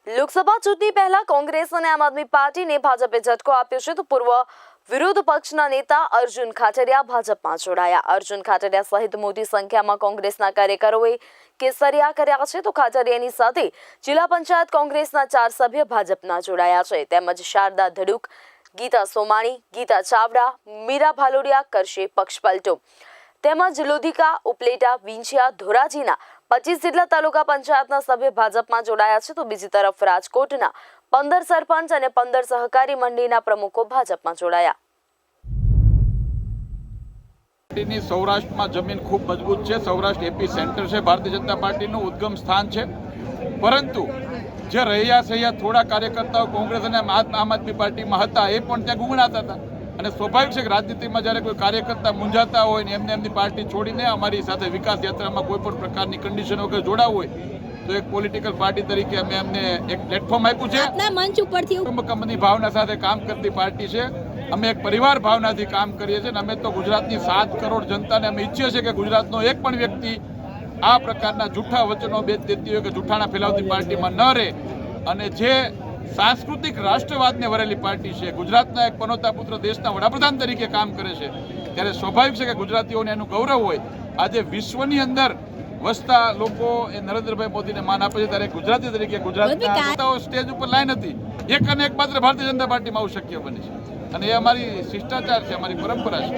લોકસભા ચૂંટણી પહેલા કોંગ્રેસ અને આમ આદમી પાર્ટીને ભાજપે ઝટકો આપ્યો છે તો પૂર્વ વિરોધ પક્ષના નેતા અર્જુન ખાટરિયા ભાજપમાં જોડાયા। અર્જુન ખાટરિયા સહિત મોટી સંખ્યામાં કોંગ્રેસના કાર્યકરોએ કેસરિયા કર્યા છે તો ખાટરિયાની સાથે જિલ્લા પંચાયત કોંગ્રેસના 4 સભ્ય ભાજપના જોડાયા છે। તેમજ શારદા ધડુક, ગીતા સોમાણી, ગીતા ચાવડા, મીરા ભાલોડિયા કરશે પક્ષપલટો। તેમજ લોધિકા, ઉપલેટા, વિંછિયા, ધોરાજીના 25 જેટલા તાલુકા પંચાયતના સભ્ય ભાજપમાં જોડાયા છે તો બીજી તરફ રાજકોટના 15 સરપંચ અને 15 સહકારી મંડળીના પ્રમુખો ભાજપમાં જોડાયા। પાર્ટીની સૌરાષ્ટ્રમાં જમીન ખૂબ મજબૂત છે। સૌરાષ્ટ્ર એપી સેન્ટર છે, ભારતીય જનતા પાર્ટીનું ઉદ્ગમ સ્થાન છે। પરંતુ જે રહ્યા છે થોડા કાર્યકર્તાઓ કોંગ્રેસ અને આમ આદમી પાર્ટીમાં હતા એ પણ ત્યાં ગુંગળાતા હતા અને સ્વાભાવિક છે કે રાજનીતિમાં જ્યારે કોઈ કાર્યકર્તા મૂંઝાતા હોય ને એમની પાર્ટી છોડીને અમારી સાથે વિકાસ યાત્રામાં કોઈ પણ પ્રકારની કન્ડિશન વગર જોડાવવું હોય તો એક પોલિટિકલ પાર્ટી તરીકે અમે એમને એક પ્લેટફોર્મ આપ્યું છે। આપના મંચ ઉપરથી કુટુંબની ભાવના સાથે કામ કરતી પાર્ટી છે। અમે એક પરિવાર ભાવનાથી કામ કરીએ છીએ અને અમે તો ગુજરાતની 7 કરોડ જનતાને અમે ઈચ્છીએ છીએ કે ગુજરાતનો એક પણ વ્યક્તિ આ પ્રકારના જૂઠા વચનો દેતી હોય કે જૂઠાણા ફેલાવતી પાર્ટીમાં ન રહે અને જે સાંસ્કૃતિક રાષ્ટ્રવાદને વરેલી પાર્ટી છે, ગુજરાતના એક પનોતા પુત્ર દેશના વડાપ્રધાન તરીકે કામ કરે છે ત્યારે સ્વાભાવિક છે કે ગુજરાતીઓને એનું ગૌરવ હોય। આજે વિશ્વની અંદર વસતા લોકો એ નરેન્દ્રભાઈ મોદીને માન આપે છે ત્યારે ગુજરાતી તરીકે ગુજરાતના સ્ટેજ ઉપર લાઈન હતી એક અને એક માત્ર ભારતીય જનતા પાર્ટીમાં આવું શક્ય બને છે અને એ અમારી શિષ્ટાચાર છે, અમારી પરંપરા છે।